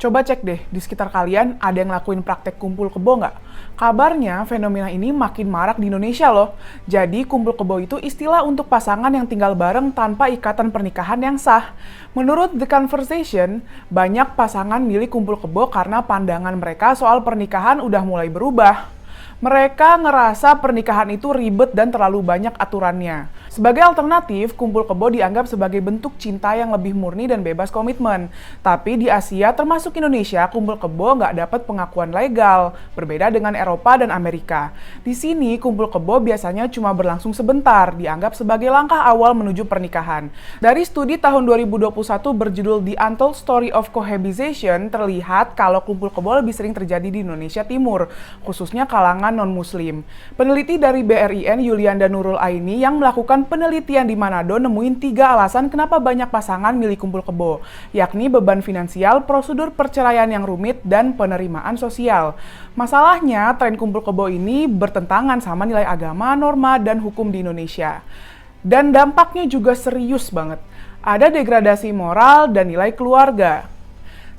Coba cek deh, di sekitar kalian ada yang lakuin praktek kumpul kebo nggak? Kabarnya fenomena ini makin marak di Indonesia loh. Jadi kumpul kebo itu istilah untuk pasangan yang tinggal bareng tanpa ikatan pernikahan yang sah. Menurut The Conversation, banyak pasangan milih kumpul kebo karena pandangan mereka soal pernikahan udah mulai berubah. Mereka ngerasa pernikahan itu ribet dan terlalu banyak aturannya. Sebagai alternatif, kumpul kebo dianggap sebagai bentuk cinta yang lebih murni dan bebas komitmen. Tapi di Asia, termasuk Indonesia, kumpul kebo nggak dapat pengakuan legal, berbeda dengan Eropa dan Amerika. Di sini, kumpul kebo biasanya cuma berlangsung sebentar, dianggap sebagai langkah awal menuju pernikahan. Dari studi tahun 2021 berjudul The Untold Story of Cohabitation, terlihat kalau kumpul kebo lebih sering terjadi di Indonesia Timur, khususnya kalangan non-muslim. Peneliti dari BRIN, Yulianda Nurul Aini, yang melakukan penelitian di Manado nemuin 3 alasan kenapa banyak pasangan milih kumpul kebo, yakni beban finansial, prosedur perceraian yang rumit, dan penerimaan sosial. Masalahnya, tren kumpul kebo ini bertentangan sama nilai agama, norma, dan hukum di Indonesia. Dan dampaknya juga serius banget. Ada degradasi moral dan nilai keluarga.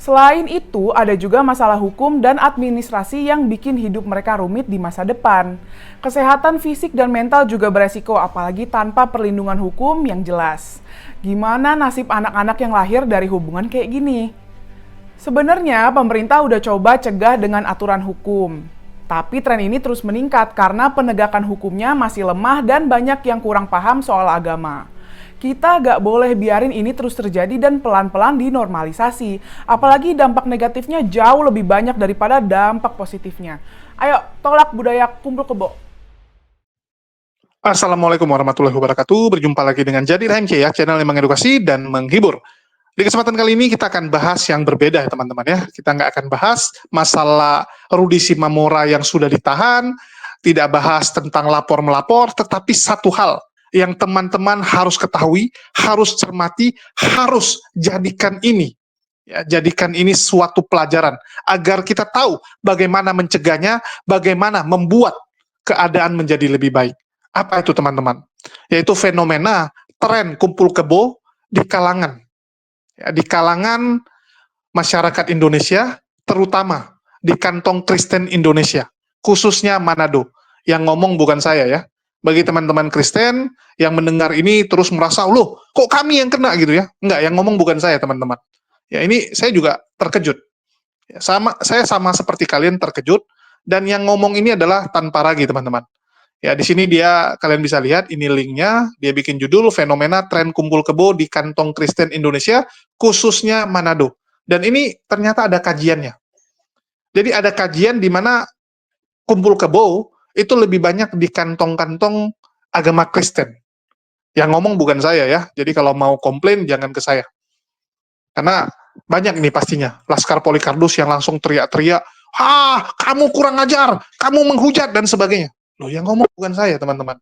Selain itu, ada juga masalah hukum dan administrasi yang bikin hidup mereka rumit di masa depan. Kesehatan fisik dan mental juga beresiko, apalagi tanpa perlindungan hukum yang jelas. Gimana nasib anak-anak yang lahir dari hubungan kayak gini? Sebenarnya, pemerintah udah coba cegah dengan aturan hukum. Tapi tren ini terus meningkat karena penegakan hukumnya masih lemah dan banyak yang kurang paham soal agama. Kita gak boleh biarin ini terus terjadi dan pelan-pelan dinormalisasi. Apalagi dampak negatifnya jauh lebih banyak daripada dampak positifnya. Ayo, tolak budaya kumpul kebo. Assalamualaikum warahmatullahi wabarakatuh. Berjumpa lagi dengan Jadi HMC ya, channel yang mengedukasi dan menghibur. Di kesempatan kali ini kita akan bahas yang berbeda ya teman-teman ya. Kita nggak akan bahas masalah Rudy Simamora yang sudah ditahan, tidak bahas tentang lapor-melapor, tetapi satu hal yang teman-teman harus ketahui, harus cermati, harus jadikan ini. Ya, jadikan ini suatu pelajaran agar kita tahu bagaimana mencegahnya, bagaimana membuat keadaan menjadi lebih baik. Apa itu teman-teman? Yaitu fenomena tren kumpul kebo di kalangan. Ya, di kalangan masyarakat Indonesia, terutama di kantong Kristen Indonesia, khususnya Manado. Yang ngomong bukan saya ya. Bagi teman-teman Kristen yang mendengar ini terus merasa, loh kok kami yang kena gitu ya. Enggak, yang ngomong bukan saya teman-teman. Ya ini saya juga terkejut. Ya, saya sama seperti kalian terkejut, dan yang ngomong ini adalah tanpa ragi teman-teman. Ya, di sini kalian bisa lihat, ini linknya, dia bikin judul fenomena tren kumpul kebo di kantong Kristen Indonesia, khususnya Manado. Dan ini ternyata ada kajiannya. Jadi ada kajian di mana kumpul kebo itu lebih banyak di kantong-kantong agama Kristen. Yang ngomong bukan saya ya, jadi kalau mau komplain jangan ke saya. Karena banyak ini pastinya, Laskar Polikardus yang langsung teriak-teriak, kamu kurang ajar, kamu menghujat, dan sebagainya. Loh, yang ngomong bukan saya, teman-teman.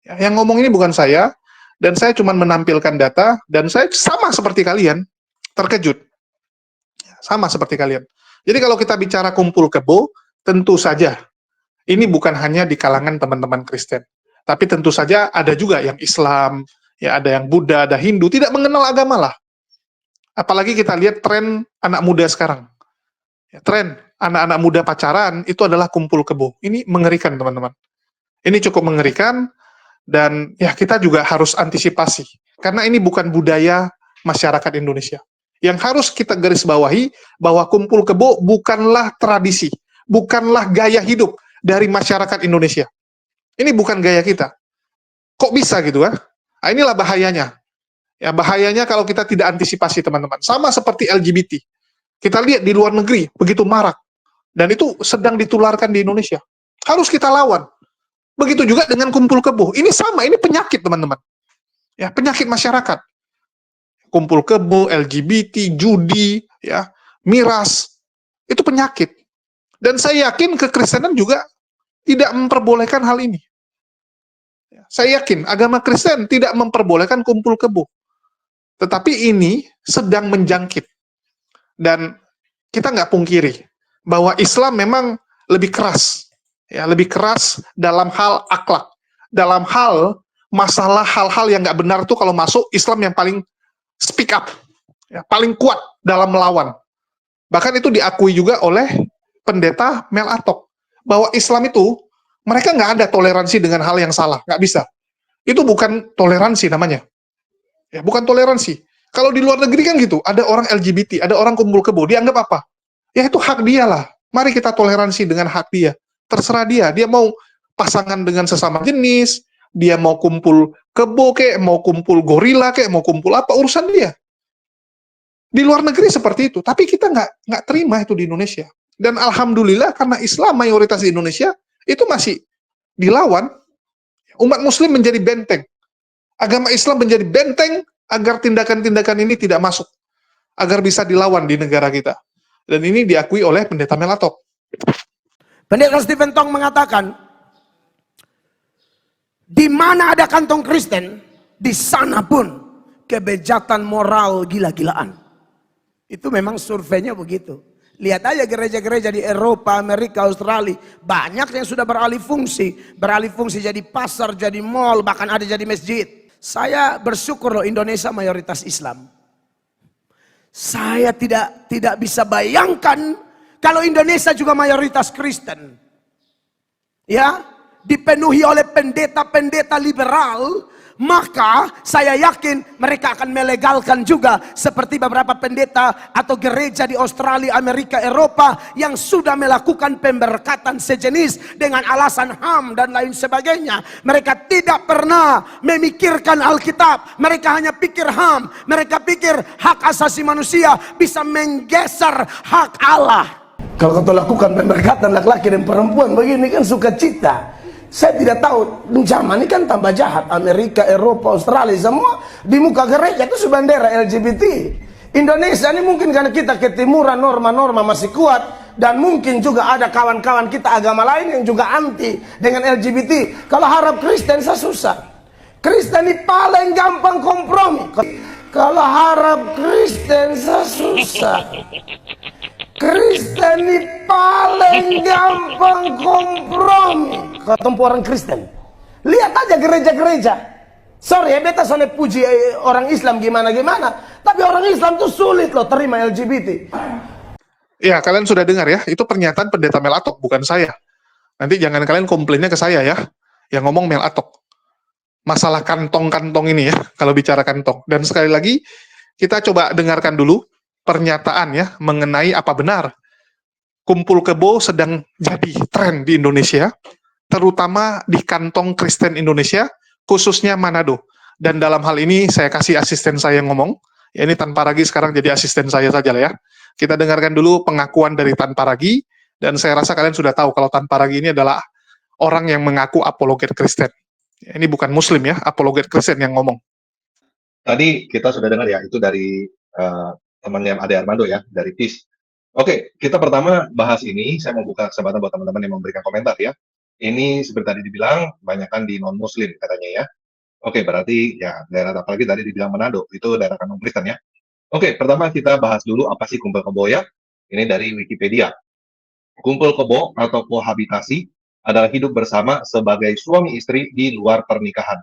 Ya, yang ngomong ini bukan saya, dan saya cuma menampilkan data, dan saya sama seperti kalian, terkejut. Sama seperti kalian. Jadi kalau kita bicara kumpul kebo, tentu saja, ini bukan hanya di kalangan teman-teman Kristen. Tapi tentu saja ada juga yang Islam, ya ada yang Buddha, ada Hindu, tidak mengenal agama lah. Apalagi kita lihat tren anak muda sekarang. Ya, tren anak-anak muda pacaran itu adalah kumpul kebo. Ini mengerikan teman-teman. Ini cukup mengerikan, dan ya kita juga harus antisipasi. Karena ini bukan budaya masyarakat Indonesia. Yang harus kita garis bawahi, bahwa kumpul kebo bukanlah tradisi, bukanlah gaya hidup dari masyarakat Indonesia. Ini bukan gaya kita. Kok bisa gitu kan? Nah, inilah bahayanya. Ya, bahayanya kalau kita tidak antisipasi teman-teman. Sama seperti LGBT. Kita lihat di luar negeri, begitu marak. Dan itu sedang ditularkan di Indonesia. Harus kita lawan. Begitu juga dengan kumpul kebo. Ini sama, ini penyakit teman-teman. Ya, penyakit masyarakat. Kumpul kebo, LGBT, judi, ya, miras. Itu penyakit. Dan saya yakin kekristenan juga tidak memperbolehkan hal ini. Saya yakin agama Kristen tidak memperbolehkan kumpul kebo. Tetapi ini sedang menjangkit. Dan kita nggak pungkiri bahwa Islam memang lebih keras. Ya, lebih keras dalam hal akhlak. Dalam hal masalah hal-hal yang nggak benar tuh kalau masuk, Islam yang paling speak up. Ya, paling kuat dalam melawan. Bahkan itu diakui juga oleh pendeta Mel Atok, bahwa Islam itu mereka nggak ada toleransi dengan hal yang salah, nggak bisa. Itu bukan toleransi namanya. Ya, bukan toleransi. Kalau di luar negeri kan gitu, ada orang LGBT, ada orang kumpul kebo, dianggap apa? Ya itu hak dia lah. Mari kita toleransi dengan hak dia. Terserah dia. Dia mau pasangan dengan sesama jenis, dia mau kumpul kebo kek, mau kumpul gorila kek, mau kumpul apa, urusan dia. Di luar negeri seperti itu, tapi kita nggak terima itu di Indonesia. Dan alhamdulillah karena Islam mayoritas di Indonesia itu masih dilawan, umat Muslim menjadi benteng. Agama Islam menjadi benteng agar tindakan-tindakan ini tidak masuk, agar bisa dilawan di negara kita. Dan ini diakui oleh pendeta Mel Atok. Pendeta Stephen Tong mengatakan, di mana ada kantong Kristen, di sana pun kebejatan moral gila-gilaan. Itu memang surveinya begitu. Lihat aja gereja-gereja di Eropa, Amerika, Australia. Banyak yang sudah beralih fungsi. Beralih fungsi jadi pasar, jadi mall, bahkan ada jadi masjid. Saya bersyukur loh Indonesia mayoritas Islam. Saya tidak bisa bayangkan kalau Indonesia juga mayoritas Kristen. Ya, dipenuhi oleh pendeta-pendeta liberal, maka saya yakin mereka akan melegalkan juga seperti beberapa pendeta atau gereja di Australia, Amerika, Eropa yang sudah melakukan pemberkatan sejenis dengan alasan HAM dan lain sebagainya. Mereka tidak pernah memikirkan Alkitab, mereka hanya pikir HAM, mereka pikir hak asasi manusia bisa menggeser hak Allah. Kalau kau lakukan pemberkatan laki-laki dan perempuan begini kan sukacita. Saya tidak tahu, zaman ini kan tambah jahat. Amerika, Eropa, Australia, semua di muka gereja itu bendera LGBT. Indonesia ini mungkin karena kita ketimuran, norma-norma masih kuat. Dan mungkin juga ada kawan-kawan kita agama lain yang juga anti dengan LGBT. Kalau harap Kristen saya susah. Kristen ini paling gampang kompromi. Kalau harap Kristen saya susah. Kristen ini paling gampang kompromi. Ketemu orang Kristen, lihat aja gereja-gereja. Sorry ya, beta soalnya puji orang Islam gimana-gimana, tapi orang Islam tuh sulit loh terima LGBT. Ya, kalian sudah dengar ya, itu pernyataan pendeta Mel Atok, bukan saya. Nanti jangan kalian komplainnya ke saya ya, yang ngomong Mel Atok. Masalah kantong-kantong ini ya, kalau bicara kantong. Dan sekali lagi, kita coba dengarkan dulu pernyataan ya, mengenai apa benar kumpul kebo sedang jadi tren di Indonesia, terutama di kantong Kristen Indonesia, khususnya Manado. Dan dalam hal ini saya kasih asisten saya ngomong, ya ini Tan Paragi sekarang jadi asisten saya saja lah ya. Kita dengarkan dulu pengakuan dari Tan Paragi, dan saya rasa kalian sudah tahu kalau Tan Paragi ini adalah orang yang mengaku apologet Kristen. Ini bukan Muslim ya, apologet Kristen yang ngomong. Tadi kita sudah dengar ya, itu dari temannya Ade Armando ya, dari PIS. Oke, kita pertama bahas ini, saya mau buka kesempatan buat teman-teman yang memberikan komentar ya. Ini seperti tadi dibilang, banyakkan di non-muslim katanya ya. Oke, berarti ya daerah apalagi tadi dibilang Manado, itu daerah kantong Kristen ya. Oke, pertama kita bahas dulu apa sih kumpul kebo ya. Ini dari Wikipedia. Kumpul kebo atau kohabitasi adalah hidup bersama sebagai suami istri di luar pernikahan.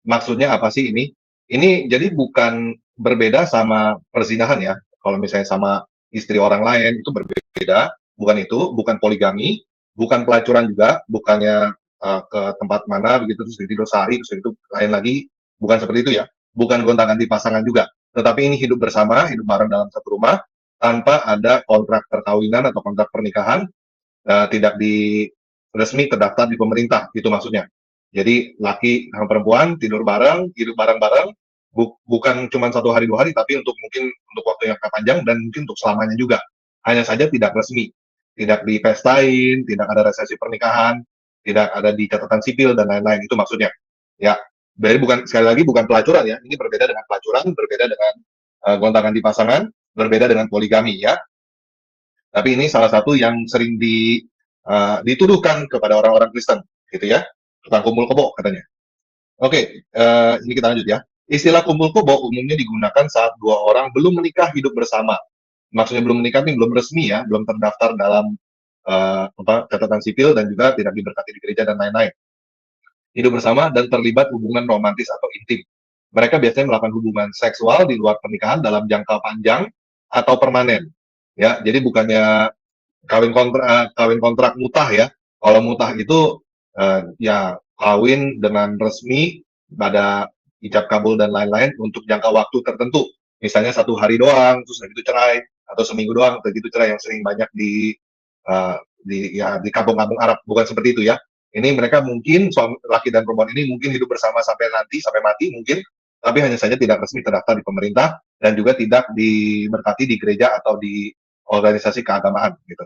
Maksudnya apa sih ini? Ini jadi bukan berbeda sama perzinahan ya. Kalau misalnya sama istri orang lain itu berbeda, bukan itu, bukan poligami, bukan pelacuran juga, bukannya ke tempat mana begitu terus tidur sehari terus itu lain lagi, bukan seperti itu ya. Bukan gonta-ganti pasangan juga, tetapi ini hidup bersama, hidup bareng dalam satu rumah tanpa ada kontrak perkawinan atau kontrak pernikahan, tidak di resmi terdaftar di pemerintah, itu maksudnya. Jadi laki sama perempuan tidur bareng, hidup bareng-bareng, bukan cuma 1 hari 2 hari, tapi mungkin untuk waktu yang panjang dan mungkin untuk selamanya juga. Hanya saja tidak resmi, tidak dipestain, tidak ada resepsi pernikahan, tidak ada di catatan sipil dan lain-lain, itu maksudnya. Ya, jadi sekali lagi bukan pelacuran ya. Ini berbeda dengan pelacuran, berbeda dengan gonta-ganti pasangan, berbeda dengan poligami ya. Tapi ini salah satu yang sering dituduhkan kepada orang-orang Kristen, gitu ya. Tentang kumpul kebo katanya. Oke, ini kita lanjut ya. Istilah kumpul kebo umumnya digunakan saat 2 orang belum menikah hidup bersama. Maksudnya belum menikah ini belum resmi ya, belum terdaftar dalam catatan sipil dan juga tidak diberkati di gereja dan lain-lain. Hidup bersama dan terlibat hubungan romantis atau intim. Mereka biasanya melakukan hubungan seksual di luar pernikahan dalam jangka panjang atau permanen. ya. Jadi bukannya kawin kontrak mutah ya. Kalau mutah itu ya kawin dengan resmi pada ijab kabul dan lain-lain untuk jangka waktu tertentu. Misalnya 1 hari doang, terus habis itu cerai, atau seminggu doang, begitu cerai yang sering banyak di kampung-kampung Arab. Bukan seperti itu ya. Ini mereka mungkin suami laki dan perempuan ini mungkin hidup bersama sampai nanti sampai mati mungkin, tapi hanya saja tidak resmi terdaftar di pemerintah dan juga tidak diberkati di gereja atau di organisasi keagamaan gitu.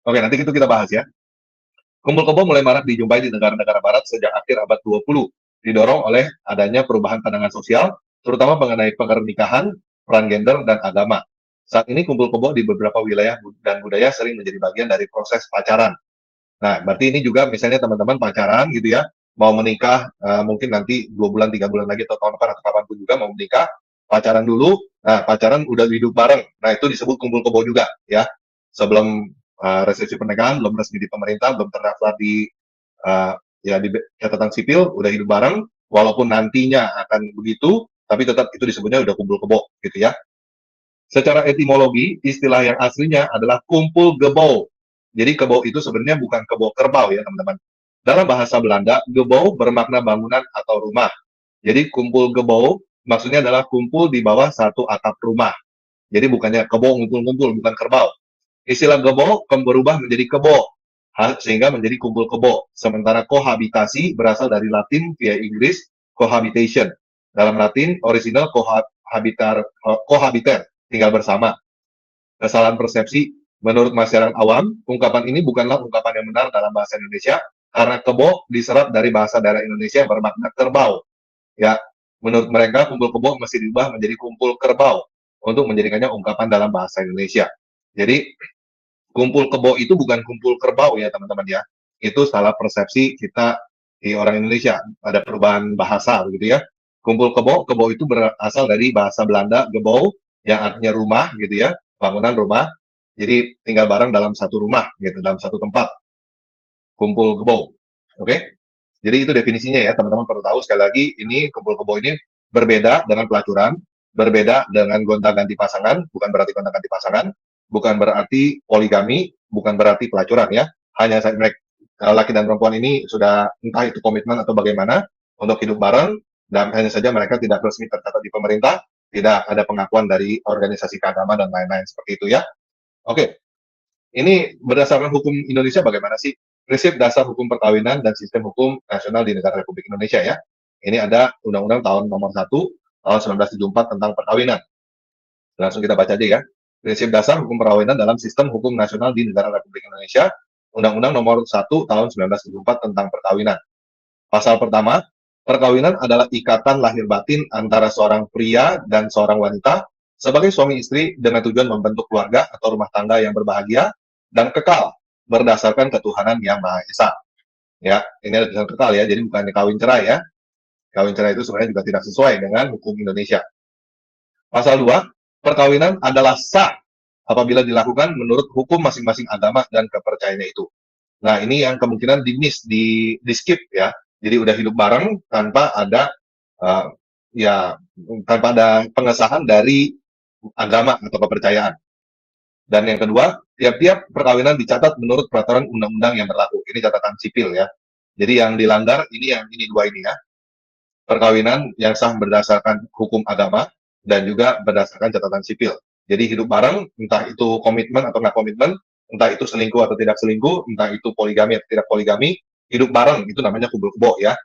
Oke, nanti itu kita bahas ya. Kumpul kebo mulai marak dijumpai di negara-negara barat sejak akhir abad 20, didorong oleh adanya perubahan pandangan sosial, terutama mengenai pernikahan, peran gender, dan agama. Saat ini kumpul kebo di beberapa wilayah dan budaya sering menjadi bagian dari proses pacaran. Nah, berarti ini juga misalnya teman-teman pacaran gitu ya, mau menikah mungkin nanti 2 bulan, 3 bulan lagi atau tahun depan atau kapanpun juga mau menikah, pacaran dulu, nah pacaran udah hidup bareng, nah itu disebut kumpul kebo juga ya. Sebelum resepsi pernikahan, belum resmi di pemerintah, belum terdaftar di ya di catatan sipil, udah hidup bareng, walaupun nantinya akan begitu, tapi tetap itu disebutnya udah kumpul kebo gitu ya. Secara etimologi, istilah yang aslinya adalah kumpul gebou. Jadi kebau itu sebenarnya bukan kebau kerbau ya teman-teman. Dalam bahasa Belanda, gebou bermakna bangunan atau rumah. Jadi kumpul gebou maksudnya adalah kumpul di bawah satu atap rumah. Jadi bukannya kebau ngumpul-ngumpul, bukan kerbau. Istilah gebou berubah menjadi kebo, sehingga menjadi kumpul kebo. Sementara kohabitasi berasal dari Latin via Inggris, cohabitation. Dalam Latin, original cohabiter, tinggal bersama. Kesalahan persepsi, menurut masyarakat awam, ungkapan ini bukanlah ungkapan yang benar dalam bahasa Indonesia, karena kebo diserap dari bahasa daerah Indonesia yang bermakna kerbau. Ya, menurut mereka kumpul kebo mesti diubah menjadi kumpul kerbau untuk menjadikannya ungkapan dalam bahasa Indonesia. Jadi kumpul kebo itu bukan kumpul kerbau ya teman-teman ya. Itu salah persepsi kita di orang Indonesia. Ada perubahan bahasa begitu ya. Kumpul kebo, kebo itu berasal dari bahasa Belanda gebou yang artinya rumah gitu ya, bangunan rumah. Jadi tinggal bareng dalam satu rumah gitu, dalam satu tempat. Kumpul kebo. Oke? Jadi itu definisinya ya, teman-teman perlu tahu sekali lagi ini kumpul kebo ini berbeda dengan pelacuran, berbeda dengan gonta-ganti pasangan, bukan berarti gonta-ganti pasangan, bukan berarti poligami, bukan berarti pelacuran ya. Hanya mereka laki dan perempuan ini sudah entah itu komitmen atau bagaimana untuk hidup bareng dan hanya saja mereka tidak resmi tercatat di pemerintah, tidak ada pengakuan dari organisasi keagamaan dan lain-lain seperti itu ya. Oke. Ini berdasarkan hukum Indonesia bagaimana sih? Prinsip dasar hukum perkawinan dan sistem hukum nasional di negara Republik Indonesia ya. Ini ada Undang-Undang tahun nomor 1 tahun 1974 tentang perkawinan. Langsung kita baca aja ya. Prinsip dasar hukum perkawinan dalam sistem hukum nasional di negara Republik Indonesia, Undang-Undang nomor 1 tahun 1974 tentang perkawinan. Pasal pertama, perkawinan adalah ikatan lahir batin antara seorang pria dan seorang wanita sebagai suami istri dengan tujuan membentuk keluarga atau rumah tangga yang berbahagia dan kekal berdasarkan ketuhanan yang Maha Esa. Ya, ini ada tulisan kekal ya, jadi bukan kawin cerai ya. Kawin cerai itu sebenarnya juga tidak sesuai dengan hukum Indonesia. Pasal 2, perkawinan adalah sah apabila dilakukan menurut hukum masing-masing agama dan kepercayaannya itu. Nah, ini yang kemungkinan di skip ya. Jadi udah hidup bareng tanpa ada tanpa ada pengesahan dari agama atau kepercayaan. Dan yang kedua, tiap-tiap perkawinan dicatat menurut peraturan undang-undang yang berlaku. Ini catatan sipil ya. Jadi yang dilanggar ini dua ini ya. Perkawinan yang sah berdasarkan hukum agama dan juga berdasarkan catatan sipil. Jadi hidup bareng, entah itu komitmen atau nggak komitmen, entah itu selingkuh atau tidak selingkuh, entah itu poligami atau tidak poligami, hidup bareng itu namanya kumpul kebo ya.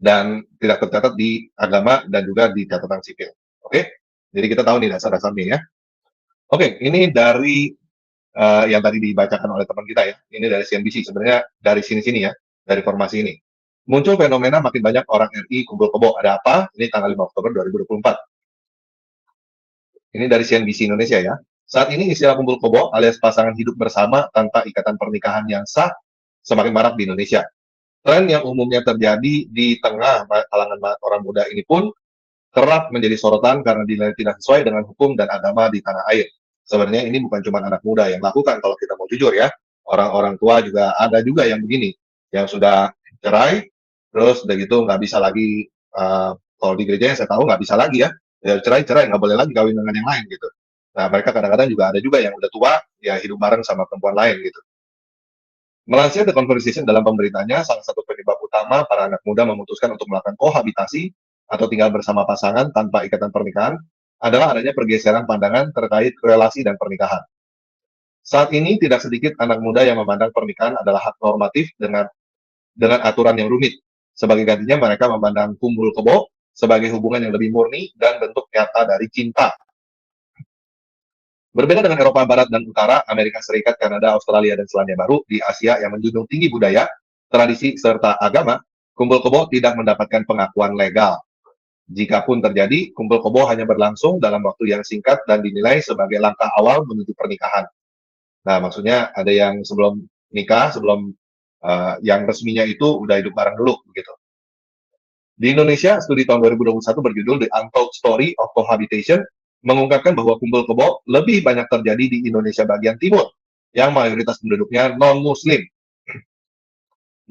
Dan tidak tercatat di agama dan juga di catatan sipil. Oke? Jadi kita tahu nih dasar-dasarnya ya. Oke, ini dari yang tadi dibacakan oleh teman kita ya. Ini dari CNBC. Sebenarnya dari sini-sini ya, dari formasi ini. Muncul fenomena makin banyak orang RI kumpul kebo. Ada apa? Ini tanggal 5 Oktober 2024. Ini dari CNBC Indonesia ya. Saat ini istilah kumpul kebo alias pasangan hidup bersama tanpa ikatan pernikahan yang sah semakin marak di Indonesia. Tren yang umumnya terjadi di tengah kalangan orang muda ini pun kerap menjadi sorotan karena dinilai tidak sesuai dengan hukum dan agama di tanah air. Sebenarnya ini bukan cuma anak muda yang lakukan kalau kita mau jujur ya. Orang-orang tua juga ada juga yang begini, yang sudah cerai, terus udah gitu nggak bisa lagi, kalau di gereja yang saya tahu nggak bisa lagi ya cerai nggak boleh lagi kawin dengan yang lain gitu. Nah, mereka kadang-kadang juga ada juga yang udah tua, ya hidup bareng sama perempuan lain gitu. Melansir The Conversation dalam pemberitaannya, salah satu penyebab utama para anak muda memutuskan untuk melakukan kohabitasi atau tinggal bersama pasangan tanpa ikatan pernikahan adalah adanya pergeseran pandangan terkait relasi dan pernikahan. Saat ini tidak sedikit anak muda yang memandang pernikahan adalah hak normatif dengan aturan yang rumit. Sebagai gantinya mereka memandang kumpul kebo sebagai hubungan yang lebih murni dan bentuk nyata dari cinta. Berbeda dengan Eropa Barat dan Utara, Amerika Serikat, Kanada, Australia, dan Selandia Baru, di Asia yang menjunjung tinggi budaya, tradisi, serta agama, kumpul kebo tidak mendapatkan pengakuan legal. Jikapun terjadi, kumpul kebo hanya berlangsung dalam waktu yang singkat dan dinilai sebagai langkah awal menuju pernikahan. Nah, maksudnya ada yang sebelum nikah, sebelum yang resminya itu udah hidup bareng dulu, begitu. Di Indonesia, studi tahun 2021 berjudul The Untold Story of Cohabitation mengungkapkan bahwa kumpul kebo lebih banyak terjadi di Indonesia bagian timur, yang mayoritas penduduknya non-Muslim.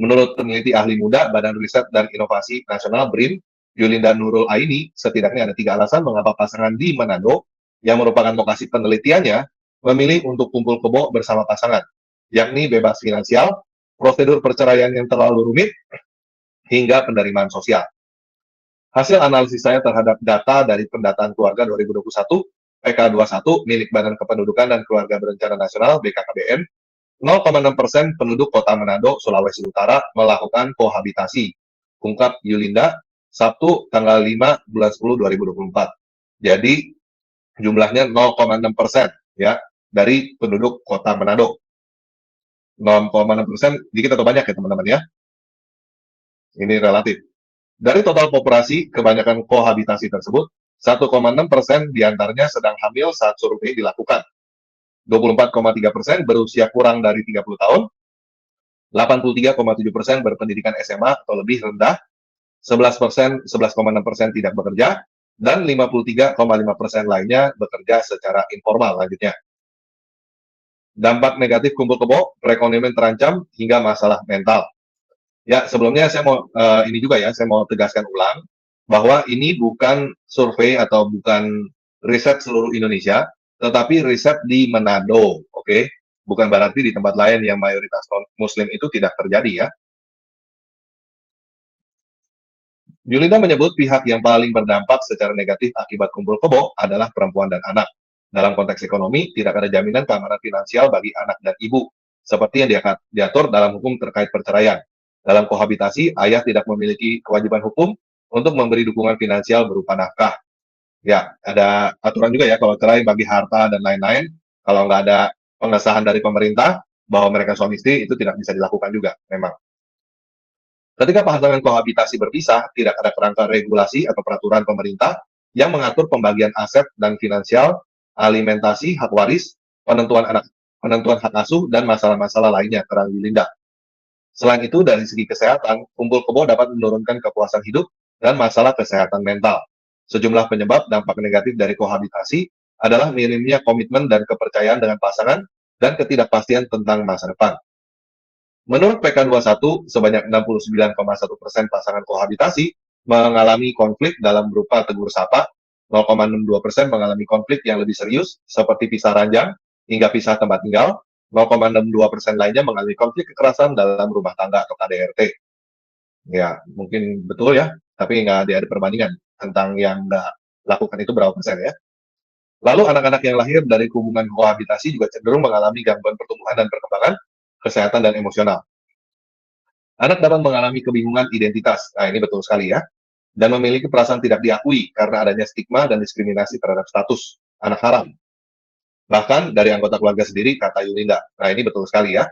Menurut peneliti ahli muda Badan Riset dan Inovasi Nasional BRIN, Yulinda Nurul Aini, setidaknya ada 3 alasan mengapa pasangan di Manado, yang merupakan lokasi penelitiannya, memilih untuk kumpul kebo bersama pasangan, yakni bebas finansial, prosedur perceraian yang terlalu rumit, hingga penerimaan sosial. Hasil analisis saya terhadap data dari pendataan keluarga 2021, PK21 milik Badan Kependudukan dan Keluarga Berencana Nasional (BKKBN), 0,6% penduduk Kota Manado, Sulawesi Utara melakukan kohabitasi. Ungkap Yulinda, Sabtu tanggal 5 bulan 10 2024. Jadi jumlahnya 0,6% ya dari penduduk Kota Manado. 0,6% dikit atau banyak ya teman-teman ya? Ini relatif. Dari total populasi, kebanyakan kohabitasi tersebut, 1,6% diantaranya sedang hamil saat survei dilakukan. 24,3% berusia kurang dari 30 tahun, 83,7% berpendidikan SMA atau lebih rendah, 11,6% tidak bekerja, dan 53,5% lainnya bekerja secara informal. Lanjutnya, dampak negatif kumpul kebo, perekonomian terancam, hingga masalah mental. Ya, sebelumnya saya mau ini juga ya, saya mau tegaskan ulang bahwa ini bukan survei atau bukan riset seluruh Indonesia, tetapi riset di Manado, oke? Bukan berarti di tempat lain yang mayoritas non-Muslim itu tidak terjadi ya. Yulinda menyebut pihak yang paling berdampak secara negatif akibat kumpul kebo adalah perempuan dan anak. Dalam konteks ekonomi, tidak ada jaminan keamanan finansial bagi anak dan ibu, seperti yang diatur dalam hukum terkait perceraian. Dalam kohabitasi, ayah tidak memiliki kewajiban hukum untuk memberi dukungan finansial berupa nafkah. Ya, ada aturan juga ya kalau cerai bagi harta dan lain-lain. Kalau nggak ada pengesahan dari pemerintah bahwa mereka suami istri, itu tidak bisa dilakukan juga, memang. Ketika pasangan kohabitasi berpisah, tidak ada kerangka regulasi atau peraturan pemerintah yang mengatur pembagian aset dan finansial, alimentasi, hak waris, penentuan hak asuh, dan masalah-masalah lainnya, terang Yulinda. Selain itu, dari segi kesehatan, kumpul kebo dapat menurunkan kepuasan hidup dan masalah kesehatan mental. Sejumlah penyebab dampak negatif dari kohabitasi adalah minimnya komitmen dan kepercayaan dengan pasangan dan ketidakpastian tentang masa depan. Menurut PK21, sebanyak 69,1% pasangan kohabitasi mengalami konflik dalam berupa tegur sapa, 0,62% mengalami konflik yang lebih serius, seperti pisah ranjang hingga pisah tempat tinggal, 0,62% lainnya mengalami konflik kekerasan dalam rumah tangga atau KDRT. Ya, mungkin betul ya, tapi nggak ada perbandingan tentang yang nggak lakukan itu berapa persen ya. Lalu anak-anak yang lahir dari hubungan kohabitasi juga cenderung mengalami gangguan pertumbuhan dan perkembangan, kesehatan dan emosional. Anak dapat mengalami kebingungan identitas, nah ini betul sekali ya, dan memiliki perasaan tidak diakui karena adanya stigma dan diskriminasi terhadap status anak haram. Bahkan dari anggota keluarga sendiri, kata Yulinda. Nah ini betul sekali ya.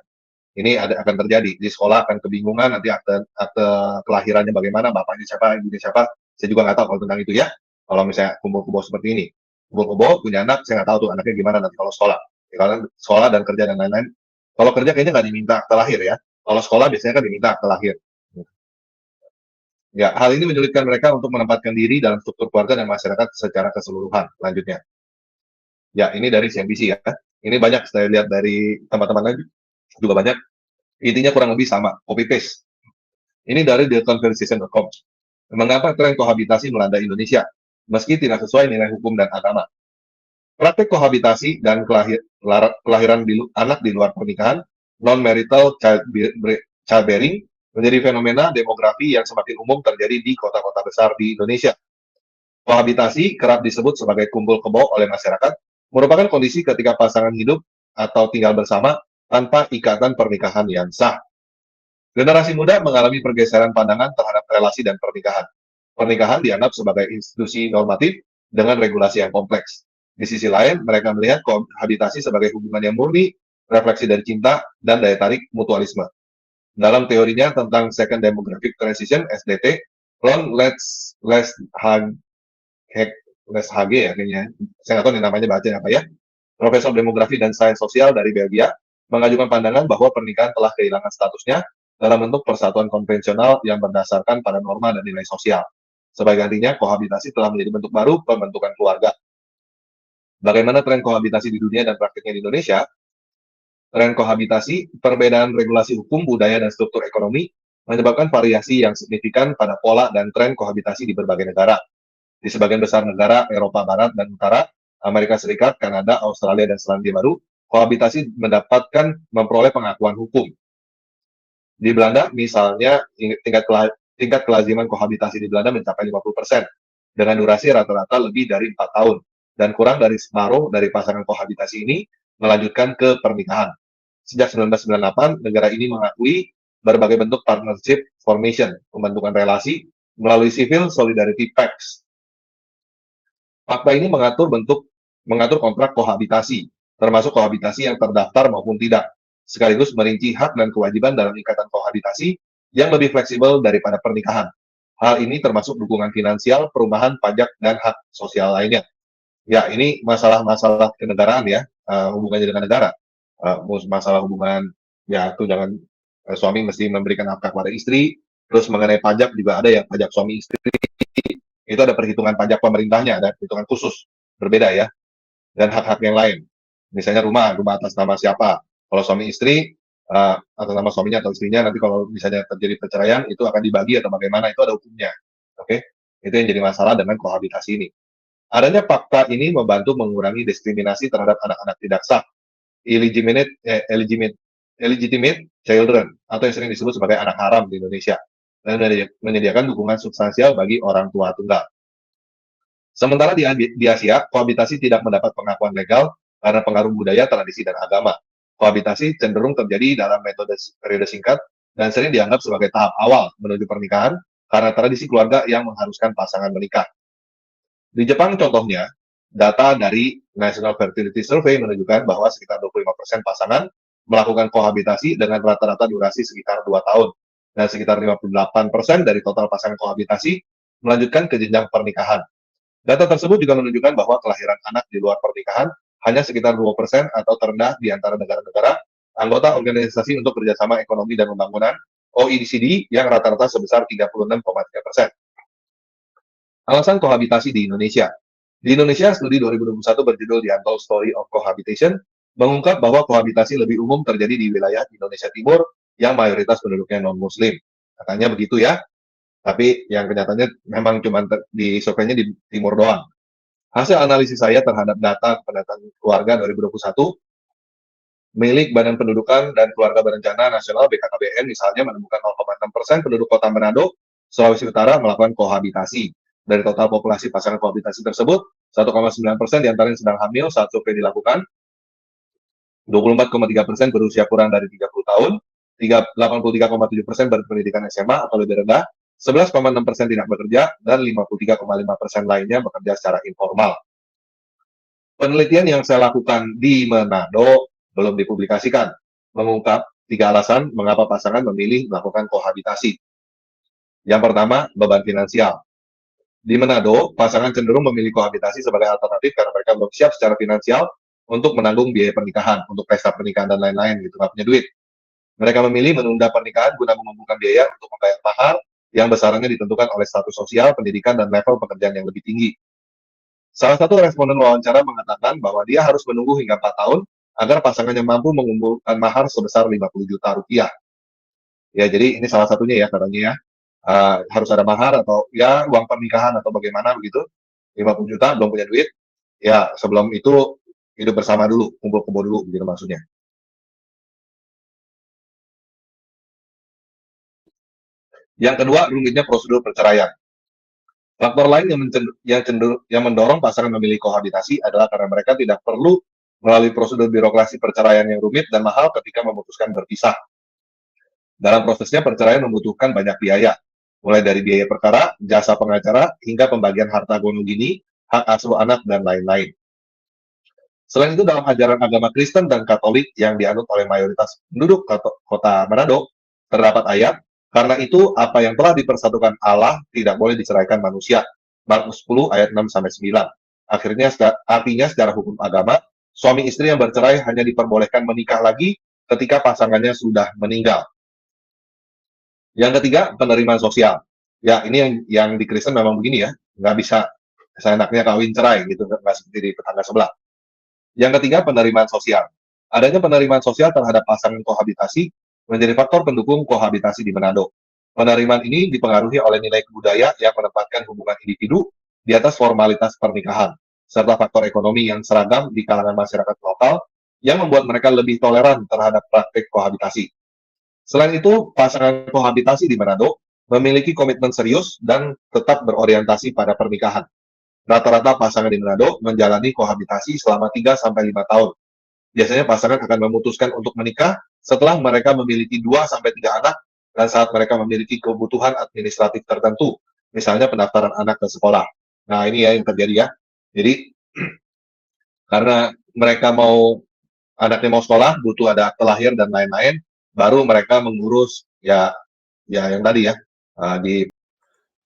Ini akan terjadi. Di sekolah akan kebingungan, nanti akte kelahirannya bagaimana, bapaknya siapa, ibunya siapa. Saya juga nggak tahu kalau tentang itu ya. Kalau misalnya kumpul kebo seperti ini. Kumpul kebo punya anak, saya nggak tahu tuh anaknya gimana nanti kalau sekolah. Ya, kalau sekolah dan kerja dan lain-lain. Kalau kerja kayaknya nggak diminta akte lahir ya. Kalau sekolah biasanya kan diminta akte lahir. Ya, hal ini menyulitkan mereka untuk menempatkan diri dalam struktur keluarga dan masyarakat secara keseluruhan. Lanjutnya. Ya, ini dari CNBC ya. Ini banyak saya lihat dari teman-teman lain juga banyak. Intinya kurang lebih sama, copy paste. Ini dari theconversation.com. Mengapa tren kohabitasi melanda Indonesia meski tidak sesuai nilai hukum dan agama? Praktek kohabitasi dan kelahiran anak di luar pernikahan, non-marital childbearing, menjadi fenomena demografi yang semakin umum terjadi di kota-kota besar di Indonesia. Kohabitasi kerap disebut sebagai kumpul kebo oleh masyarakat, merupakan kondisi ketika pasangan hidup atau tinggal bersama tanpa ikatan pernikahan yang sah. Generasi muda mengalami pergeseran pandangan terhadap relasi dan pernikahan. Pernikahan dianggap sebagai institusi normatif dengan regulasi yang kompleks. Di sisi lain, mereka melihat kohabitasi sebagai hubungan yang murni, refleksi dari cinta, dan daya tarik mutualisme. Dalam teorinya tentang Second Demographic Transition, SDT, Ron Leeshage ya kayaknya, saya nggak tahu nih namanya bacanya apa ya, Profesor Demografi dan Sains Sosial dari Belgia, mengajukan pandangan bahwa pernikahan telah kehilangan statusnya dalam bentuk persatuan konvensional yang berdasarkan pada norma dan nilai sosial. Sebagai gantinya, kohabitasi telah menjadi bentuk baru pembentukan keluarga. Bagaimana tren kohabitasi di dunia dan praktiknya di Indonesia? Tren kohabitasi, perbedaan regulasi hukum, budaya, dan struktur ekonomi menyebabkan variasi yang signifikan pada pola dan tren kohabitasi di berbagai negara. Di sebagian besar negara Eropa Barat dan Utara, Amerika Serikat, Kanada, Australia, dan Selandia Baru, kohabitasi memperoleh pengakuan hukum. Di Belanda, misalnya, tingkat kelaziman kohabitasi di Belanda mencapai 50%, dengan durasi rata-rata lebih dari 4 tahun, dan kurang dari separuh dari pasangan kohabitasi ini melanjutkan ke pernikahan. Sejak 1998, negara ini mengakui berbagai bentuk partnership formation, pembentukan relasi, melalui Civil Solidarity Pacts. Fakta ini mengatur kontrak kohabitasi, termasuk kohabitasi yang terdaftar maupun tidak, sekaligus merinci hak dan kewajiban dalam ikatan kohabitasi yang lebih fleksibel daripada pernikahan. Hal ini termasuk dukungan finansial, perumahan, pajak, dan hak sosial lainnya. Ya, ini masalah-masalah kenegaraan ya, hubungannya dengan negara. Masalah hubungan, ya itu jangan suami mesti memberikan nafkah kepada istri, terus mengenai pajak juga ada ya, pajak suami istri, itu ada perhitungan pajak pemerintahnya, ada perhitungan khusus, berbeda ya, dan hak-hak yang lain. Misalnya rumah atas nama siapa, kalau suami istri, atas nama suaminya atau istrinya, nanti kalau misalnya terjadi perceraian, itu akan dibagi atau bagaimana, itu ada hukumnya. Oke, itu yang jadi masalah dengan kohabitasi ini. Adanya fakta ini membantu mengurangi diskriminasi terhadap anak-anak tidak sah, illegitimate children, atau yang sering disebut sebagai anak haram di Indonesia, dan menyediakan dukungan substansial bagi orang tua tunggal. Sementara di Asia, kohabitasi tidak mendapat pengakuan legal karena pengaruh budaya, tradisi, dan agama. Kohabitasi cenderung terjadi dalam metode periode singkat dan sering dianggap sebagai tahap awal menuju pernikahan karena tradisi keluarga yang mengharuskan pasangan menikah. Di Jepang contohnya, data dari National Fertility Survey menunjukkan bahwa sekitar 25% pasangan melakukan kohabitasi dengan rata-rata durasi sekitar 2 tahun, dan sekitar 58% dari total pasangan kohabitasi melanjutkan ke jenjang pernikahan. Data tersebut juga menunjukkan bahwa kelahiran anak di luar pernikahan hanya sekitar 2% atau terendah di antara negara-negara anggota Organisasi untuk Kerjasama Ekonomi dan Pembangunan (OECD) yang rata-rata sebesar 36,3%. Alasan kohabitasi di Indonesia. Di Indonesia, studi 2021 berjudul The Untold Story of Cohabitation mengungkap bahwa kohabitasi lebih umum terjadi di wilayah Indonesia Timur yang mayoritas penduduknya non-Muslim. Katanya begitu ya, tapi yang kenyataannya memang cuma di surveinya di Timur doang. Hasil analisis saya terhadap data pendataan keluarga 2021 milik Badan Pendudukan dan Keluarga Berencana Nasional BKKBN misalnya menemukan 0,6% penduduk Kota Manado, Sulawesi Utara melakukan kohabitasi. Dari total populasi pasangan kohabitasi tersebut, 1,9% diantaranya sedang hamil saat survei dilakukan, 24,3% berusia kurang dari 30 tahun, 83,7% berpendidikan SMA atau lebih rendah, 11,6% tidak bekerja, dan 53,5% lainnya bekerja secara informal. Penelitian yang saya lakukan di Manado belum dipublikasikan, mengungkap 3 alasan mengapa pasangan memilih melakukan kohabitasi. Yang pertama, beban finansial. Di Manado, pasangan cenderung memilih kohabitasi sebagai alternatif karena mereka belum siap secara finansial untuk menanggung biaya pernikahan, untuk pesta pernikahan dan lain-lain gitu, nggak punya duit. Mereka memilih menunda pernikahan guna mengumpulkan biaya untuk membayar mahar yang besarannya ditentukan oleh status sosial, pendidikan, dan level pekerjaan yang lebih tinggi. Salah satu responden wawancara mengatakan bahwa dia harus menunggu hingga 4 tahun agar pasangannya mampu mengumpulkan mahar sebesar 50 juta rupiah. Ya, jadi ini salah satunya ya katanya ya. Harus ada mahar atau ya uang pernikahan atau bagaimana begitu. 50 juta belum punya duit. Ya, sebelum itu hidup bersama dulu, kumpul kebo dulu, gitu maksudnya. Yang kedua, rumitnya prosedur perceraian. Faktor lain yang mendorong pasangan memilih kohabitasi adalah karena mereka tidak perlu melalui prosedur birokrasi perceraian yang rumit dan mahal ketika memutuskan berpisah. Dalam prosesnya, perceraian membutuhkan banyak biaya, mulai dari biaya perkara, jasa pengacara, hingga pembagian harta gono gini, hak asuh anak, dan lain-lain. Selain itu, dalam ajaran agama Kristen dan Katolik yang dianut oleh mayoritas penduduk kota Manado, terdapat ayat, karena itu apa yang telah dipersatukan Allah tidak boleh diceraikan manusia. Markus 10 ayat 6-9. Artinya secara hukum agama, suami istri yang bercerai hanya diperbolehkan menikah lagi ketika pasangannya sudah meninggal. Yang ketiga, penerimaan sosial. Ya, ini yang di Kristen memang begini ya, nggak bisa seenaknya kawin cerai gitu, nggak seperti di tetangga sebelah. Yang ketiga, penerimaan sosial. Adanya penerimaan sosial terhadap pasangan kohabitasi menjadi faktor pendukung kohabitasi di Manado. Penerimaan ini dipengaruhi oleh nilai budaya yang menempatkan hubungan individu di atas formalitas pernikahan, serta faktor ekonomi yang seragam di kalangan masyarakat lokal yang membuat mereka lebih toleran terhadap praktik kohabitasi. Selain itu, pasangan kohabitasi di Manado memiliki komitmen serius dan tetap berorientasi pada pernikahan. Rata-rata pasangan di Manado menjalani kohabitasi selama 3-5 tahun. Biasanya pasangan akan memutuskan untuk menikah setelah mereka memiliki 2-3 anak dan saat mereka memiliki kebutuhan administratif tertentu, misalnya pendaftaran anak ke sekolah. Nah, ini ya yang terjadi ya. Jadi, karena mereka anaknya mau sekolah, butuh ada akte lahir dan lain-lain, baru mereka mengurus ya yang tadi ya, di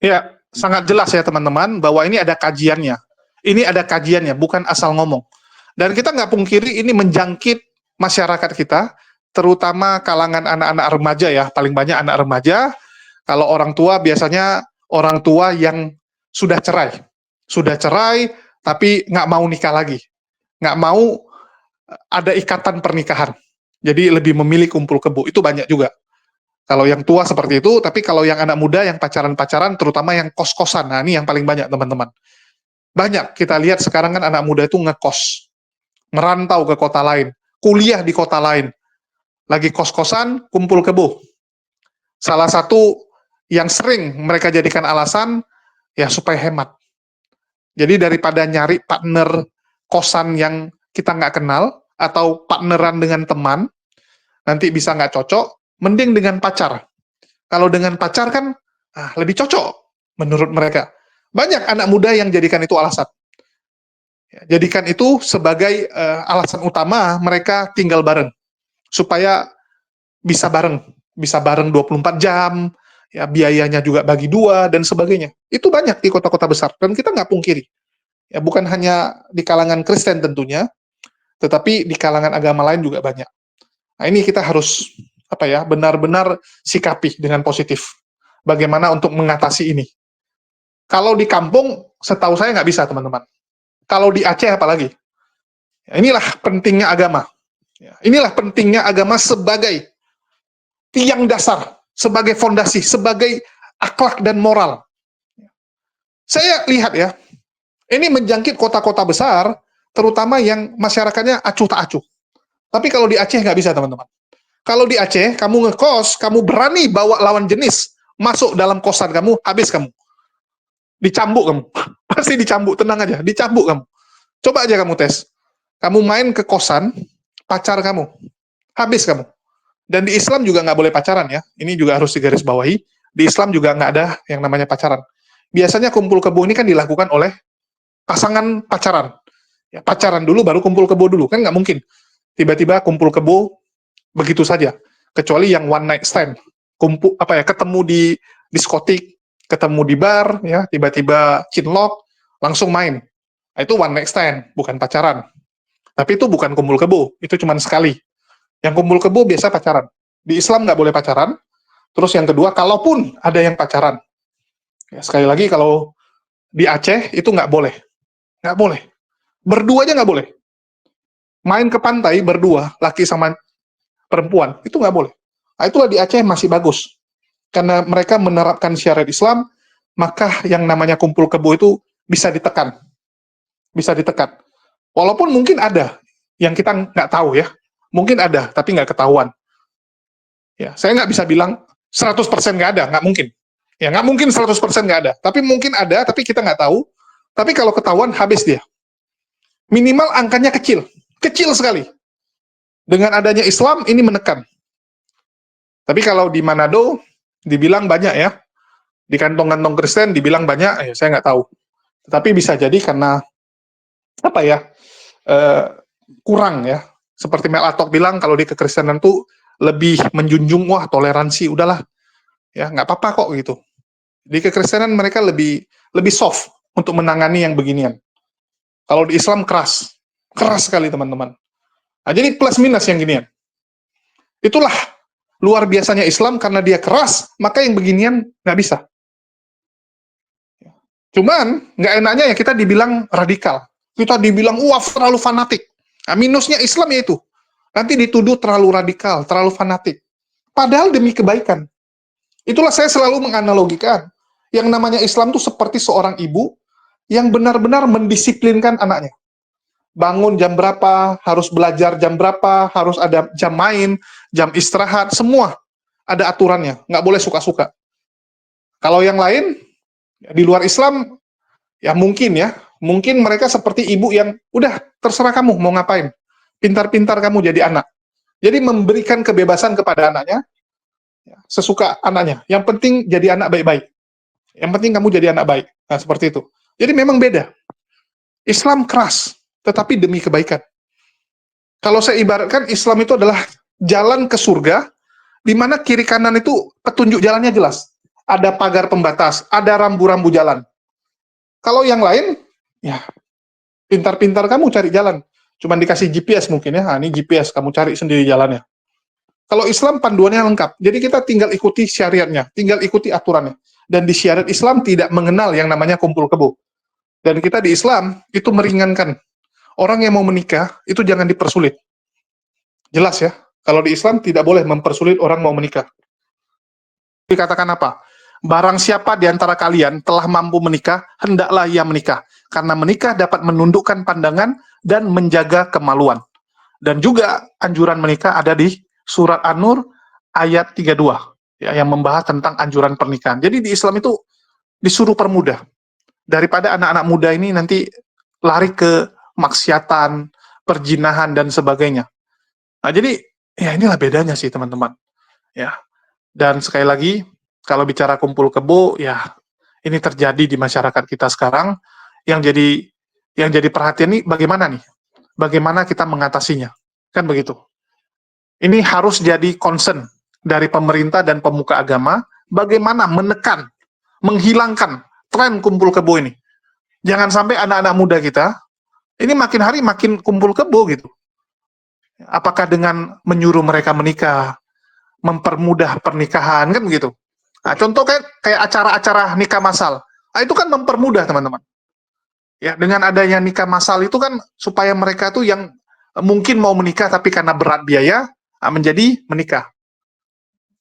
Ya, sangat jelas ya teman-teman bahwa ini ada kajiannya. Ini ada kajiannya, bukan asal ngomong. Dan kita nggak pungkiri ini menjangkit masyarakat kita, terutama kalangan anak-anak remaja ya, paling banyak anak remaja. Kalau orang tua biasanya orang tua yang sudah cerai, tapi nggak mau nikah lagi, nggak mau ada ikatan pernikahan. Jadi lebih memilih kumpul kebo, itu banyak juga. Kalau yang tua seperti itu, tapi kalau yang anak muda yang pacaran-pacaran, terutama yang kos-kosan, nah ini yang paling banyak teman-teman. Banyak kita lihat sekarang kan anak muda itu ngekos, merantau ke kota lain, kuliah di kota lain, lagi kos-kosan, kumpul kebo. Salah satu yang sering mereka jadikan alasan, ya supaya hemat. Jadi daripada nyari partner kosan yang kita nggak kenal, atau partneran dengan teman, nanti bisa nggak cocok, mending dengan pacar. Kalau dengan pacar kan lebih cocok menurut mereka. Banyak anak muda yang jadikan itu alasan. Jadikan itu sebagai alasan utama mereka tinggal bareng. Supaya bisa bareng 24 jam, ya biayanya juga bagi dua, dan sebagainya. Itu banyak di kota-kota besar, dan kita nggak pungkiri. Ya, bukan hanya di kalangan Kristen tentunya, tetapi di kalangan agama lain juga banyak. Nah, ini kita harus benar-benar sikapi dengan positif. Bagaimana untuk mengatasi ini? Kalau di kampung, setahu saya nggak bisa, teman-teman. Kalau di Aceh apalagi. Ya, inilah pentingnya agama. Ya, inilah pentingnya agama sebagai tiang dasar, sebagai fondasi, sebagai akhlak dan moral. Saya lihat ya, ini menjangkit kota-kota besar, terutama yang masyarakatnya acuh tak acuh. Tapi kalau di Aceh nggak bisa, teman-teman. Kalau di Aceh, kamu ngekos, kamu berani bawa lawan jenis masuk dalam kosan kamu, habis kamu. Dicambuk kamu. Pasti dicambuk, tenang aja. Dicambuk kamu. Coba aja kamu tes. Kamu main ke kosan, pacar kamu. Habis kamu. Dan di Islam juga nggak boleh pacaran ya. Ini juga harus digarisbawahi. Di Islam juga nggak ada yang namanya pacaran. Biasanya kumpul kebo ini kan dilakukan oleh pasangan pacaran. Ya, pacaran dulu, baru kumpul kebo dulu. Kan nggak mungkin. Tiba-tiba kumpul kebo begitu saja, kecuali yang one night stand, ketemu di diskotik, ketemu di bar, ya tiba-tiba cinlok, langsung main. Nah, itu one night stand, bukan pacaran. Tapi itu bukan kumpul kebo, itu cuma sekali. Yang kumpul kebo biasa pacaran. Di Islam nggak boleh pacaran. Terus yang kedua, kalaupun ada yang pacaran, ya, sekali lagi kalau di Aceh itu nggak boleh, berdua aja nggak boleh. Main ke pantai berdua, laki sama perempuan, itu nggak boleh. Nah, itulah di Aceh masih bagus. Karena mereka menerapkan syariat Islam, maka yang namanya kumpul kebo itu bisa ditekan. Bisa ditekan. Walaupun mungkin ada yang kita nggak tahu ya, mungkin ada tapi nggak ketahuan. Ya, saya nggak bisa bilang 100% nggak ada, nggak mungkin. Ya, nggak mungkin 100% nggak ada. Tapi mungkin ada, tapi kita nggak tahu. Tapi kalau ketahuan, habis dia. Minimal angkanya kecil. Kecil sekali. Dengan adanya Islam, ini menekan. Tapi kalau di Manado, dibilang banyak ya. Di kantong-kantong Kristen, dibilang banyak, ya saya nggak tahu. Tetapi bisa jadi karena, apa ya, kurang ya. Seperti Mel Atok bilang, kalau di kekristenan tuh lebih menjunjung, wah toleransi, udahlah. Ya, nggak apa-apa kok gitu. Di kekristenan mereka lebih soft untuk menangani yang beginian. Kalau di Islam keras sekali teman-teman. Nah, jadi plus minus yang ginian. Itulah luar biasanya Islam, karena dia keras, maka yang beginian nggak bisa. Cuman nggak enaknya ya kita dibilang radikal, kita dibilang wah terlalu fanatik. Nah, minusnya Islam yaitu nanti dituduh terlalu radikal, terlalu fanatik. Padahal demi kebaikan. Itulah saya selalu menganalogikan. Yang namanya Islam itu seperti seorang ibu yang benar-benar mendisiplinkan anaknya. Bangun jam berapa, harus belajar jam berapa, harus ada jam main, jam istirahat, semua ada aturannya. Nggak boleh suka-suka. Kalau yang lain, di luar Islam, ya mungkin mereka seperti ibu yang, udah terserah kamu mau ngapain. Pintar-pintar kamu jadi anak. Jadi memberikan kebebasan kepada anaknya, sesuka anaknya. Yang penting jadi anak baik-baik. Yang penting kamu jadi anak baik. Nah, seperti itu. Jadi memang beda. Islam keras, tetapi demi kebaikan. Kalau saya ibaratkan, Islam itu adalah jalan ke surga, di mana kiri kanan itu petunjuk jalannya jelas. Ada pagar pembatas, ada rambu-rambu jalan. Kalau yang lain, ya pintar-pintar kamu cari jalan. Cuman dikasih GPS mungkin ya, nah, ini GPS, kamu cari sendiri jalannya. Kalau Islam panduannya lengkap, jadi kita tinggal ikuti syariatnya, tinggal ikuti aturannya. Dan di syariat Islam tidak mengenal yang namanya kumpul kebo. Dan kita di Islam itu meringankan. Orang yang mau menikah itu jangan dipersulit. Jelas ya, kalau di Islam tidak boleh mempersulit orang mau menikah. Dikatakan apa? Barang siapa di antara kalian telah mampu menikah, hendaklah ia menikah. Karena menikah dapat menundukkan pandangan dan menjaga kemaluan. Dan juga anjuran menikah ada di surat An-Nur ayat 32, ya, yang membahas tentang anjuran pernikahan. Jadi di Islam itu disuruh permudah. Daripada anak-anak muda ini nanti lari ke maksiatan, perjinahan, dan sebagainya. Nah, jadi, ya inilah bedanya sih, teman-teman. Ya. Dan sekali lagi, kalau bicara kumpul kebo, ya ini terjadi di masyarakat kita sekarang. Yang jadi perhatian ini bagaimana nih? Bagaimana kita mengatasinya? Kan begitu. Ini harus jadi concern dari pemerintah dan pemuka agama, bagaimana menekan, menghilangkan tren kumpul kebo ini. Jangan sampai anak-anak muda kita, ini makin hari makin kumpul kebo gitu. Apakah dengan menyuruh mereka menikah, mempermudah pernikahan, kan begitu. Nah, contoh kayak acara-acara nikah massal. Nah, itu kan mempermudah, teman-teman. Ya, dengan adanya nikah massal itu kan supaya mereka tuh yang mungkin mau menikah tapi karena berat biaya, menjadi menikah.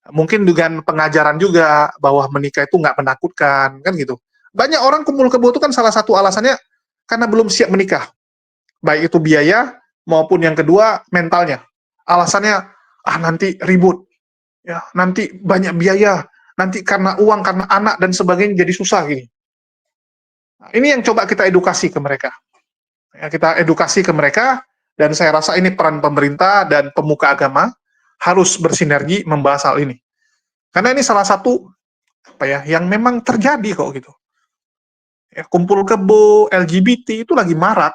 Mungkin dengan pengajaran juga bahwa menikah itu nggak menakutkan, kan gitu. Banyak orang kumpul kebo itu kan salah satu alasannya karena belum siap menikah. Baik itu biaya maupun yang kedua mentalnya. Alasannya, nanti ribut, ya nanti banyak biaya, nanti karena uang, karena anak dan sebagainya jadi susah gini. Nah, ini yang coba kita edukasi ke mereka. Ya, kita edukasi ke mereka, dan saya rasa ini peran pemerintah dan pemuka agama harus bersinergi membahas hal ini. Karena ini salah satu yang memang terjadi kok gitu. Ya, kumpul kebo, LGBT itu lagi marak.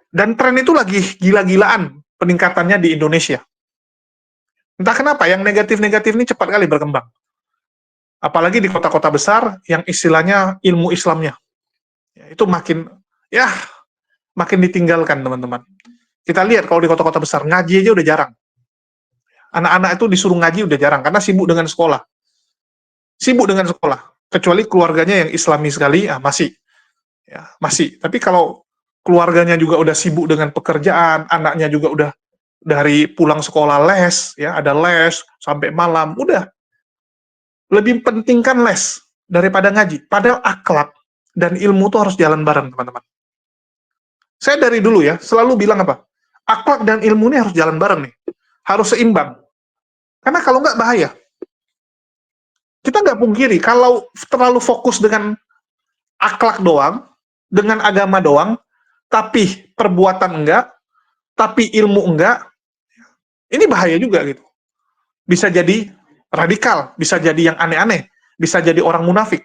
Dan tren itu lagi gila-gilaan peningkatannya di Indonesia. Entah kenapa yang negatif-negatif ini cepat kali berkembang. Apalagi di kota-kota besar yang istilahnya ilmu Islamnya. Ya, itu makin ditinggalkan, teman-teman. Kita lihat kalau di kota-kota besar, ngaji aja udah jarang. Anak-anak itu disuruh ngaji udah jarang, karena sibuk dengan sekolah. Sibuk dengan sekolah. Kecuali keluarganya yang Islami sekali, masih. Ya, masih. Tapi kalau keluarganya juga udah sibuk dengan pekerjaan, anaknya juga udah dari pulang sekolah les, ya ada les sampai malam, udah. Lebih pentingkan les daripada ngaji. Padahal akhlak dan ilmu itu harus jalan bareng, teman-teman. Saya dari dulu ya, selalu bilang apa? Akhlak dan ilmu ini harus jalan bareng nih. Harus seimbang. Karena kalau nggak bahaya. Kita nggak pungkiri, kalau terlalu fokus dengan akhlak doang, dengan agama doang, tapi perbuatan enggak, tapi ilmu enggak, ini bahaya juga gitu. Bisa jadi radikal, bisa jadi yang aneh-aneh, bisa jadi orang munafik.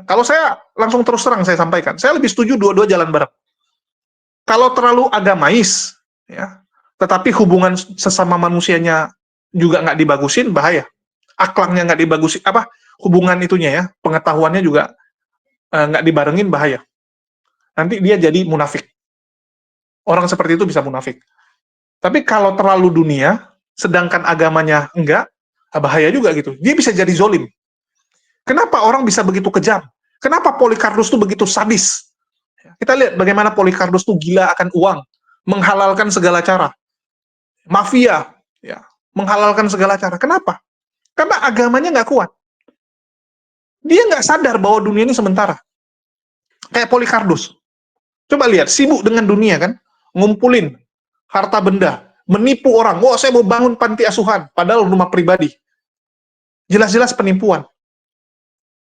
Kalau saya langsung terus terang saya sampaikan, saya lebih setuju dua-dua jalan bareng. Kalau terlalu agamais, ya, tetapi hubungan sesama manusianya juga nggak dibagusin, bahaya. Akhlaknya nggak dibagusin, hubungan itunya ya, pengetahuannya juga nggak dibarengin, bahaya. Nanti dia jadi munafik. Orang seperti itu bisa munafik. Tapi kalau terlalu dunia, sedangkan agamanya enggak, bahaya juga gitu. Dia bisa jadi zolim. Kenapa orang bisa begitu kejam? Kenapa Polikarpus itu begitu sadis? Kita lihat bagaimana Polikarpus itu gila akan uang, menghalalkan segala cara. Mafia, ya, menghalalkan segala cara. Kenapa? Karena agamanya nggak kuat. Dia nggak sadar bahwa dunia ini sementara. Kayak Polikarpus. Coba lihat, sibuk dengan dunia kan, ngumpulin harta benda, menipu orang. Wah, saya mau bangun panti asuhan, padahal rumah pribadi. Jelas-jelas penipuan.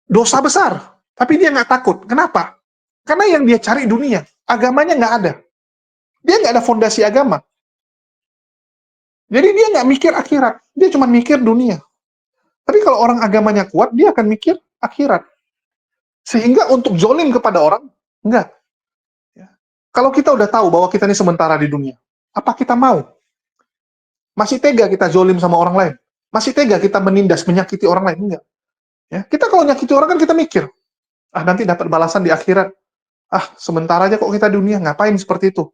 Dosa besar, tapi dia nggak takut. Kenapa? Karena yang dia cari dunia, agamanya nggak ada. Dia nggak ada fondasi agama. Jadi dia nggak mikir akhirat, dia cuma mikir dunia. Tapi kalau orang agamanya kuat, dia akan mikir akhirat. Sehingga untuk zolim kepada orang, enggak. Kalau kita udah tahu bahwa kita ini sementara di dunia, apa kita mau? Masih tega kita zolim sama orang lain? Masih tega kita menindas, menyakiti orang lain? Enggak. Ya, kita kalau nyakiti orang kan kita mikir, nanti dapat balasan di akhirat. Sementara aja kok kita di dunia, ngapain seperti itu?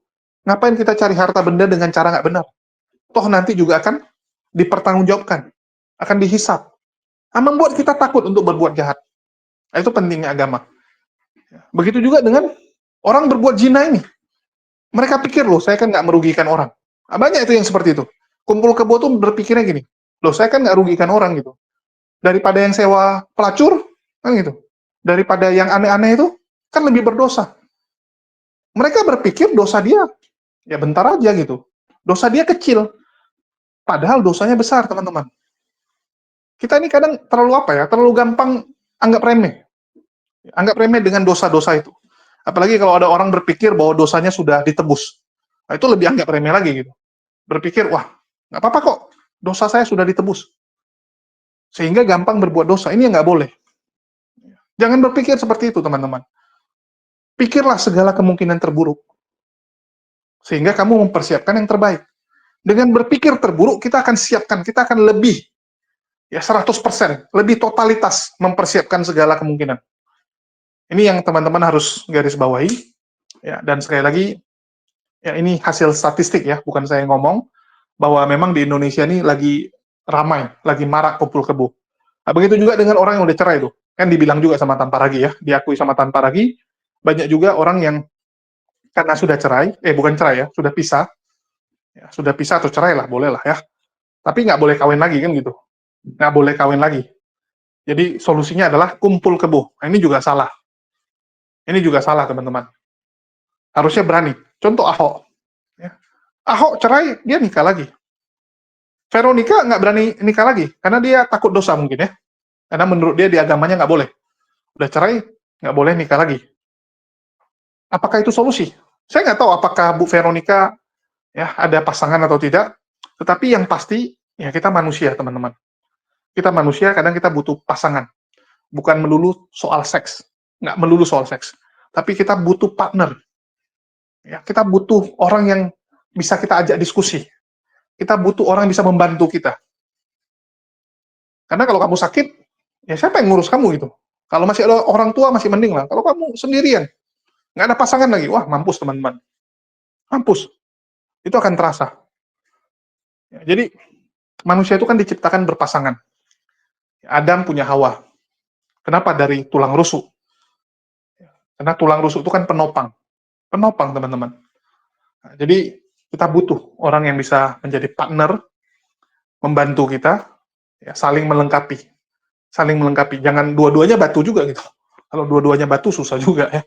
Ngapain kita cari harta benda dengan cara nggak benar? Toh nanti juga akan dipertanggungjawabkan, akan dihisap. Membuat kita takut untuk berbuat jahat. Itu pentingnya agama. Begitu juga dengan orang berbuat zina ini. Mereka pikir, loh, saya kan nggak merugikan orang. Banyak itu yang seperti itu. Kumpul kebo tuh berpikirnya gini, loh, saya kan nggak rugikan orang gitu. Daripada yang sewa pelacur, kan gitu. Daripada yang aneh-aneh itu, kan lebih berdosa. Mereka berpikir dosa dia, ya bentar aja gitu. Dosa dia kecil. Padahal dosanya besar, teman-teman. Kita ini kadang terlalu gampang anggap remeh. Anggap remeh dengan dosa-dosa itu. Apalagi kalau ada orang berpikir bahwa dosanya sudah ditebus. Itu lebih anggap remeh lagi gitu. Berpikir, wah, nggak apa-apa kok, dosa saya sudah ditebus. Sehingga gampang berbuat dosa. Ini yang nggak boleh. Jangan berpikir seperti itu, teman-teman. Pikirlah segala kemungkinan terburuk. Sehingga kamu mempersiapkan yang terbaik. Dengan berpikir terburuk, kita akan siapkan, kita akan lebih, ya 100%, lebih totalitas mempersiapkan segala kemungkinan. Ini yang teman-teman harus garis bawahi, ya, dan sekali lagi, ya ini hasil statistik ya, bukan saya ngomong, bahwa memang di Indonesia ini lagi ramai, lagi marak kumpul kebo. Begitu juga dengan orang yang udah cerai tuh, kan dibilang juga sama Tan Paragi ya, diakui sama Tan Paragi, banyak juga orang yang karena sudah cerai, bukan cerai ya, sudah pisah atau cerai lah, boleh lah ya, tapi nggak boleh kawin lagi kan gitu, nggak boleh kawin lagi. Jadi solusinya adalah kumpul kebo. Ini juga salah. Ini juga salah, teman-teman. Harusnya berani. Contoh Ahok. Ya. Ahok cerai, dia nikah lagi. Veronica nggak berani nikah lagi, karena dia takut dosa mungkin ya. Karena menurut dia di agamanya nggak boleh. Udah cerai, nggak boleh nikah lagi. Apakah itu solusi? Saya nggak tahu apakah Bu Veronica ya ada pasangan atau tidak. Tetapi yang pasti, ya kita manusia, teman-teman. Kita manusia, kadang kita butuh pasangan. Bukan melulu soal seks. Nggak melulu soal seks. Tapi kita butuh partner. Ya, kita butuh orang yang bisa kita ajak diskusi. Kita butuh orang yang bisa membantu kita. Karena kalau kamu sakit, ya siapa yang ngurus kamu gitu? Kalau masih ada orang tua, masih mending lah. Kalau kamu sendirian, nggak ada pasangan lagi, wah mampus teman-teman. Mampus. Itu akan terasa. Ya, jadi, manusia itu kan diciptakan berpasangan. Adam punya Hawa. Kenapa dari tulang rusuk? Karena tulang rusuk itu kan penopang. Penopang, teman-teman. Nah, jadi, kita butuh orang yang bisa menjadi partner, membantu kita, ya, saling melengkapi. Saling melengkapi. Jangan dua-duanya batu juga gitu. Kalau dua-duanya batu, susah juga ya.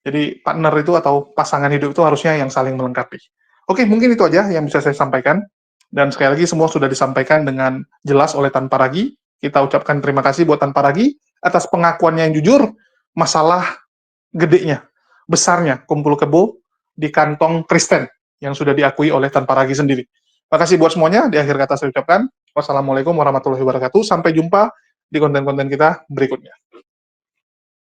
Jadi partner itu atau pasangan hidup itu harusnya yang saling melengkapi. Oke, mungkin itu aja yang bisa saya sampaikan. Dan sekali lagi semua sudah disampaikan dengan jelas oleh Tanpa Ragi. Kita ucapkan terima kasih buat Tanpa Ragi atas pengakuannya yang jujur masalah gedenya, besarnya kumpul kebo di kantong Kristen yang sudah diakui oleh Tanpa Ragi sendiri. Terima kasih buat semuanya. Di akhir kata saya ucapkan wassalamualaikum warahmatullahi wabarakatuh. Sampai jumpa di konten-konten kita berikutnya.